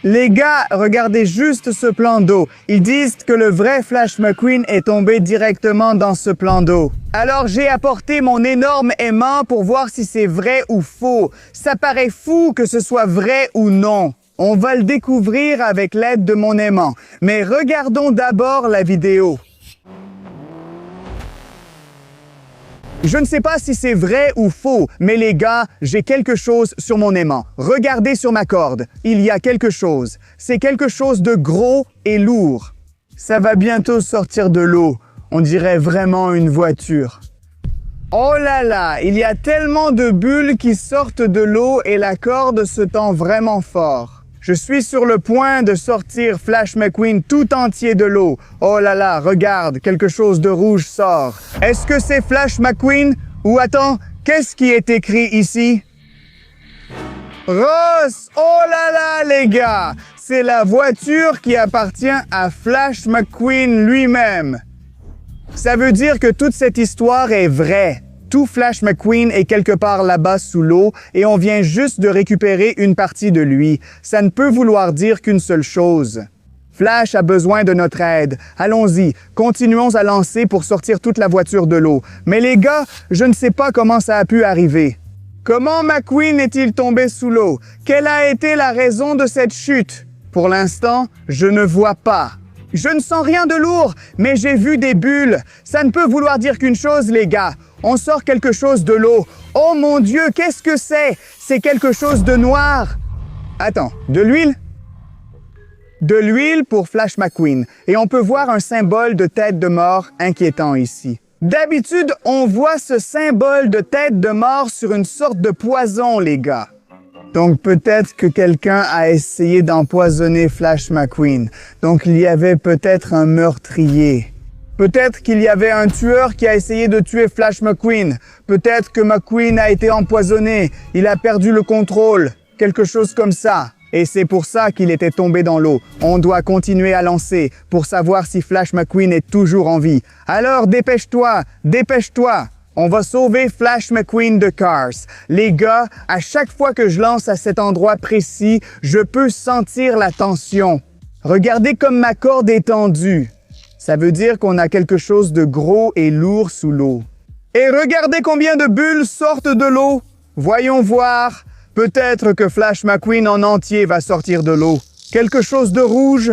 Les gars, regardez juste ce plan d'eau. Ils disent que le vrai Flash McQueen est tombé directement dans ce plan d'eau. Alors j'ai apporté mon énorme aimant pour voir si c'est vrai ou faux. Ça paraît fou que ce soit vrai ou non. On va le découvrir avec l'aide de mon aimant. Mais regardons d'abord la vidéo. Je ne sais pas si c'est vrai ou faux, mais les gars, j'ai quelque chose sur mon aimant. Regardez sur ma corde. Il y a quelque chose. C'est quelque chose de gros et lourd. Ça va bientôt sortir de l'eau. On dirait vraiment une voiture. Oh là là, il y a tellement de bulles qui sortent de l'eau et la corde se tend vraiment fort. Je suis sur le point de sortir Flash McQueen tout entier de l'eau. Oh là là, regarde, quelque chose de rouge sort. Est-ce que c'est Flash McQueen? Ou attends, qu'est-ce qui est écrit ici? Ross! Oh là là, les gars! C'est la voiture qui appartient à Flash McQueen lui-même. Ça veut dire que toute cette histoire est vraie. Tout Flash McQueen est quelque part là-bas sous l'eau et on vient juste de récupérer une partie de lui. Ça ne peut vouloir dire qu'une seule chose. Flash a besoin de notre aide. Allons-y, continuons à lancer pour sortir toute la voiture de l'eau. Mais les gars, je ne sais pas comment ça a pu arriver. Comment McQueen est-il tombé sous l'eau? Quelle a été la raison de cette chute? Pour l'instant, je ne vois pas. Je ne sens rien de lourd, mais j'ai vu des bulles. Ça ne peut vouloir dire qu'une chose, les gars. On sort quelque chose de l'eau. Oh mon Dieu, qu'est-ce que c'est? C'est quelque chose de noir. Attends, de l'huile? De l'huile pour Flash McQueen. Et on peut voir un symbole de tête de mort inquiétant ici. D'habitude, on voit ce symbole de tête de mort sur une sorte de poison, les gars. Donc peut-être que quelqu'un a essayé d'empoisonner Flash McQueen. Donc il y avait peut-être un meurtrier. Peut-être qu'il y avait un tueur qui a essayé de tuer Flash McQueen. Peut-être que McQueen a été empoisonné. Il a perdu le contrôle. Quelque chose comme ça. Et c'est pour ça qu'il était tombé dans l'eau. On doit continuer à lancer pour savoir si Flash McQueen est toujours en vie. Alors dépêche-toi, dépêche-toi. On va sauver Flash McQueen de Cars. Les gars, à chaque fois que je lance à cet endroit précis, je peux sentir la tension. Regardez comme ma corde est tendue. Ça veut dire qu'on a quelque chose de gros et lourd sous l'eau. Et regardez combien de bulles sortent de l'eau. Voyons voir. Peut-être que Flash McQueen en entier va sortir de l'eau. Quelque chose de rouge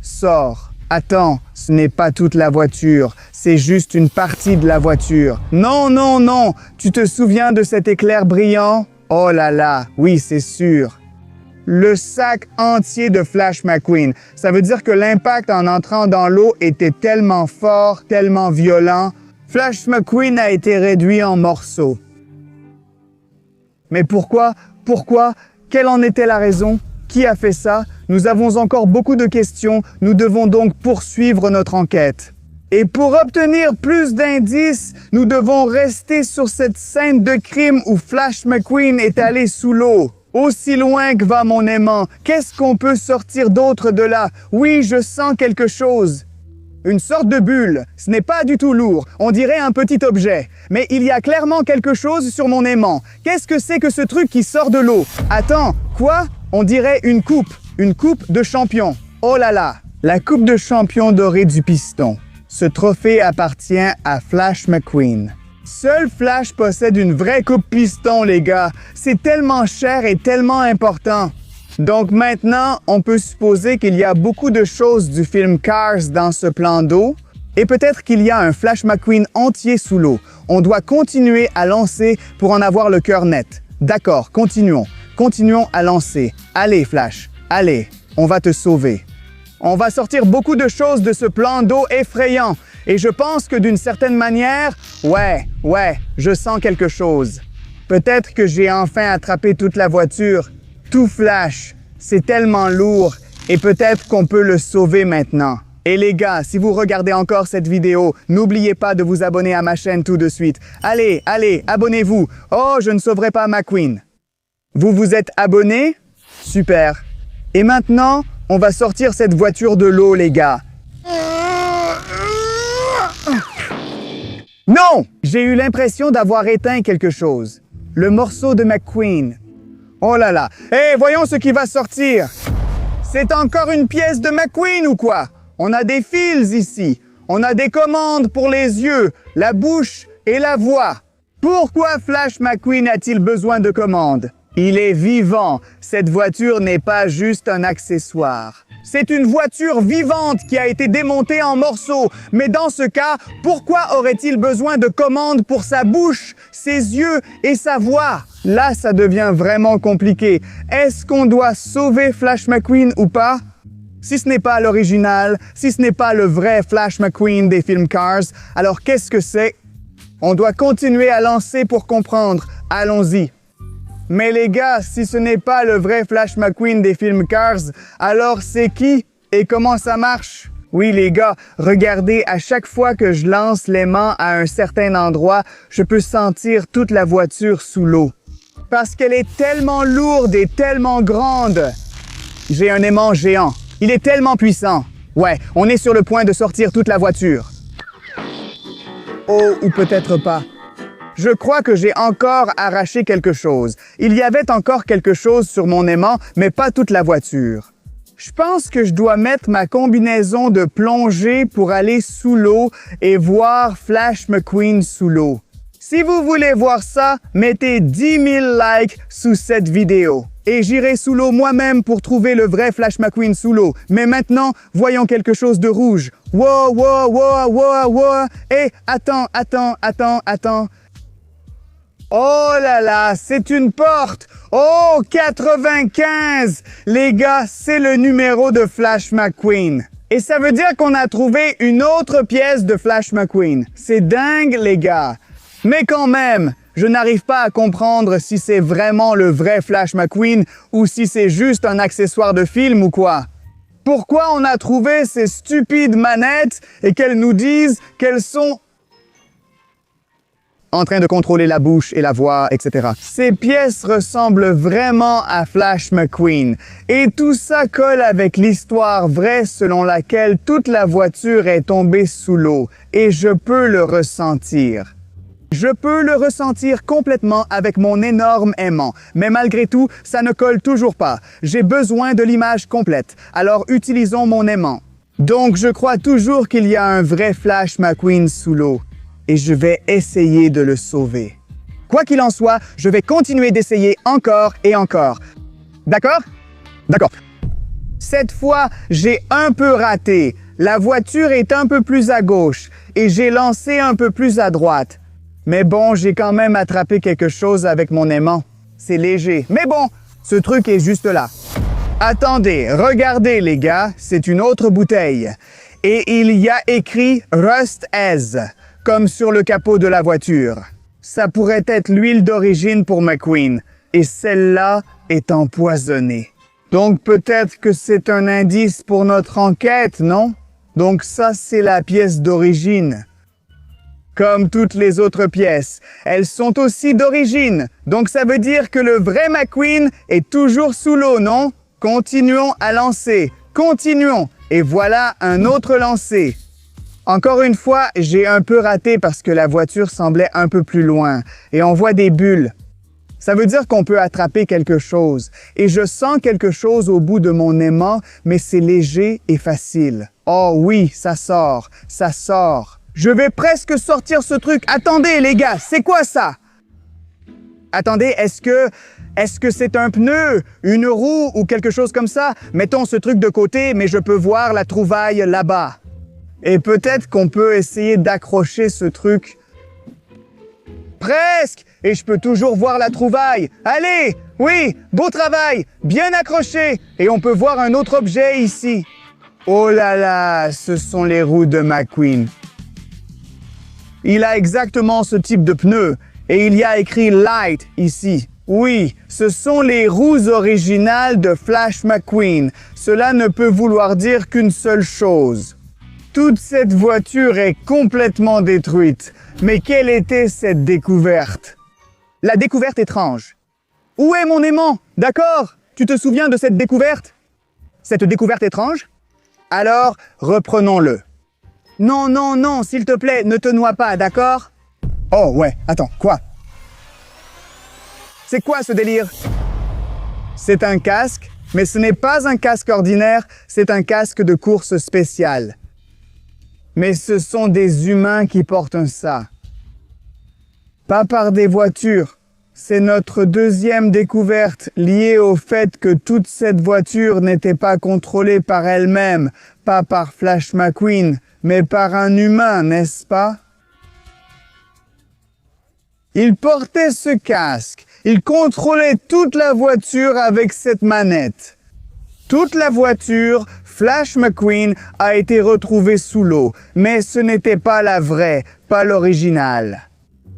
sort. Attends, ce n'est pas toute la voiture, c'est juste une partie de la voiture. Non, non, non, tu te souviens de cet éclair brillant? Oh là là, oui, c'est sûr. Le sac entier de Flash McQueen. Ça veut dire que l'impact en entrant dans l'eau était tellement fort, tellement violent. Flash McQueen a été réduit en morceaux. Mais pourquoi? Pourquoi? Quelle en était la raison? Qui a fait ça? Nous avons encore beaucoup de questions. Nous devons donc poursuivre notre enquête. Et pour obtenir plus d'indices, nous devons rester sur cette scène de crime où Flash McQueen est allé sous l'eau. Aussi loin que va mon aimant. Qu'est-ce qu'on peut sortir d'autre de là? Oui, je sens quelque chose. Une sorte de bulle. Ce n'est pas du tout lourd. On dirait un petit objet. Mais il y a clairement quelque chose sur mon aimant. Qu'est-ce que c'est que ce truc qui sort de l'eau? Attends, quoi? On dirait une coupe. Une coupe de champion. Oh là là! La coupe de champion dorée du piston. Ce trophée appartient à Flash McQueen. Seul Flash possède une vraie coupe piston, les gars. C'est tellement cher et tellement important. Donc maintenant, on peut supposer qu'il y a beaucoup de choses du film Cars dans ce plan d'eau. Et peut-être qu'il y a un Flash McQueen entier sous l'eau. On doit continuer à lancer pour en avoir le cœur net. D'accord, continuons. Continuons à lancer. Allez, Flash. Allez, on va te sauver. On va sortir beaucoup de choses de ce plan d'eau effrayant. Et je pense que d'une certaine manière, ouais, je sens quelque chose. Peut-être que j'ai enfin attrapé toute la voiture. Tout Flash. C'est tellement lourd. Et peut-être qu'on peut le sauver maintenant. Et les gars, si vous regardez encore cette vidéo, n'oubliez pas de vous abonner à ma chaîne tout de suite. Allez, abonnez-vous. Oh, je ne sauverai pas McQueen. Vous vous êtes abonnés? Super. Et maintenant, on va sortir cette voiture de l'eau, les gars. Non! J'ai eu l'impression d'avoir éteint quelque chose. Le morceau de McQueen. Oh là là. Hé, voyons ce qui va sortir. C'est encore une pièce de McQueen ou quoi? On a des fils ici. On a des commandes pour les yeux, la bouche et la voix. Pourquoi Flash McQueen a-t-il besoin de commandes? Il est vivant. Cette voiture n'est pas juste un accessoire. C'est une voiture vivante qui a été démontée en morceaux. Mais dans ce cas, pourquoi aurait-il besoin de commandes pour sa bouche, ses yeux et sa voix? Là, ça devient vraiment compliqué. Est-ce qu'on doit sauver Flash McQueen ou pas? Si ce n'est pas l'original, si ce n'est pas le vrai Flash McQueen des films Cars, alors qu'est-ce que c'est? On doit continuer à lancer pour comprendre. Allons-y. Mais les gars, si ce n'est pas le vrai Flash McQueen des films Cars, alors c'est qui et comment ça marche? Oui les gars, regardez, à chaque fois que je lance l'aimant à un certain endroit, je peux sentir toute la voiture sous l'eau. Parce qu'elle est tellement lourde et tellement grande. J'ai un aimant géant. Il est tellement puissant. Ouais, on est sur le point de sortir toute la voiture. Oh, ou peut-être pas. Je crois que j'ai encore arraché quelque chose. Il y avait encore quelque chose sur mon aimant, mais pas toute la voiture. Je pense que je dois mettre ma combinaison de plongée pour aller sous l'eau et voir Flash McQueen sous l'eau. Si vous voulez voir ça, mettez 10 000 likes sous cette vidéo. Et j'irai sous l'eau moi-même pour trouver le vrai Flash McQueen sous l'eau. Mais maintenant, voyons quelque chose de rouge. Wow, wow, wow, wow, wow. Et attends. Oh là là, c'est une porte! Oh, 95! Les gars, c'est le numéro de Flash McQueen. Et ça veut dire qu'on a trouvé une autre pièce de Flash McQueen. C'est dingue, les gars. Mais quand même, je n'arrive pas à comprendre si c'est vraiment le vrai Flash McQueen ou si c'est juste un accessoire de film ou quoi. Pourquoi on a trouvé ces stupides manettes et qu'elles nous disent qu'elles sont en train de contrôler la bouche et la voix, etc. Ces pièces ressemblent vraiment à Flash McQueen. Et tout ça colle avec l'histoire vraie selon laquelle toute la voiture est tombée sous l'eau. Et je peux le ressentir. Je peux le ressentir complètement avec mon énorme aimant. Mais malgré tout, ça ne colle toujours pas. J'ai besoin de l'image complète. Alors utilisons mon aimant. Donc je crois toujours qu'il y a un vrai Flash McQueen sous l'eau. Et je vais essayer de le sauver. Quoi qu'il en soit, je vais continuer d'essayer encore et encore. D'accord? D'accord. Cette fois, j'ai un peu raté. La voiture est un peu plus à gauche et j'ai lancé un peu plus à droite. Mais bon, j'ai quand même attrapé quelque chose avec mon aimant. C'est léger. Mais bon, ce truc est juste là. Attendez, regardez les gars, c'est une autre bouteille. Et il y a écrit Rust Ez, comme sur le capot de la voiture. Ça pourrait être l'huile d'origine pour McQueen. Et celle-là est empoisonnée. Donc peut-être que c'est un indice pour notre enquête, non? Donc ça, c'est la pièce d'origine. Comme toutes les autres pièces, elles sont aussi d'origine. Donc ça veut dire que le vrai McQueen est toujours sous l'eau, non? Continuons à lancer. Continuons. Et voilà un autre lancer. Encore une fois, j'ai un peu raté parce que la voiture semblait un peu plus loin. Et on voit des bulles. Ça veut dire qu'on peut attraper quelque chose. Et je sens quelque chose au bout de mon aimant, mais c'est léger et facile. Oh oui, ça sort. Ça sort. Je vais presque sortir ce truc. Attendez, les gars, c'est quoi ça? Attendez, est-ce que c'est un pneu, une roue ou quelque chose comme ça? Mettons ce truc de côté, mais je peux voir la trouvaille là-bas. Et peut-être qu'on peut essayer d'accrocher ce truc. Presque! Et je peux toujours voir la trouvaille. Allez! Oui! Beau travail! Bien accroché! Et on peut voir un autre objet ici. Oh là là! Ce sont les roues de McQueen. Il a exactement ce type de pneu. Et il y a écrit Light ici. Oui, ce sont les roues originales de Flash McQueen. Cela ne peut vouloir dire qu'une seule chose. Toute cette voiture est complètement détruite. Mais quelle était cette découverte? La découverte étrange. Où est mon aimant? D'accord? Tu te souviens de cette découverte? Cette découverte étrange? Alors, reprenons-le. Non, non, non, s'il te plaît, ne te noie pas, d'accord? Oh ouais, attends, quoi? C'est quoi ce délire? C'est un casque, mais ce n'est pas un casque ordinaire, c'est un casque de course spécial. Mais ce sont des humains qui portent ça. Pas par des voitures. C'est notre deuxième découverte liée au fait que toute cette voiture n'était pas contrôlée par elle-même, pas par Flash McQueen, mais par un humain, n'est-ce pas? Il portait ce casque. Il contrôlait toute la voiture avec cette manette. Toute la voiture, Flash McQueen, a été retrouvée sous l'eau, mais ce n'était pas la vraie, pas l'originale.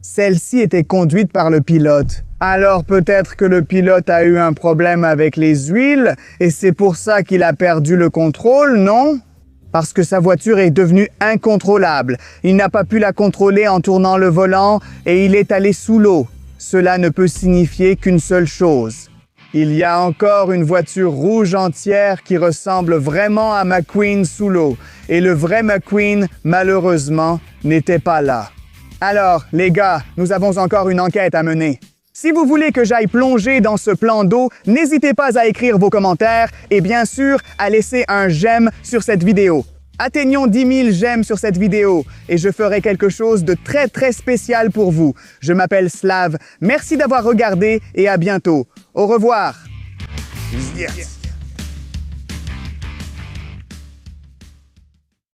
Celle-ci était conduite par le pilote. Alors peut-être que le pilote a eu un problème avec les huiles et c'est pour ça qu'il a perdu le contrôle, non? Parce que sa voiture est devenue incontrôlable. Il n'a pas pu la contrôler en tournant le volant et il est allé sous l'eau. Cela ne peut signifier qu'une seule chose. Il y a encore une voiture rouge entière qui ressemble vraiment à McQueen sous l'eau. Et le vrai McQueen, malheureusement, n'était pas là. Alors, les gars, nous avons encore une enquête à mener. Si vous voulez que j'aille plonger dans ce plan d'eau, n'hésitez pas à écrire vos commentaires et bien sûr à laisser un j'aime sur cette vidéo. Atteignons 10 000 j'aime sur cette vidéo et je ferai quelque chose de très spécial pour vous. Je m'appelle Slav, merci d'avoir regardé et à bientôt. Au revoir. Yes.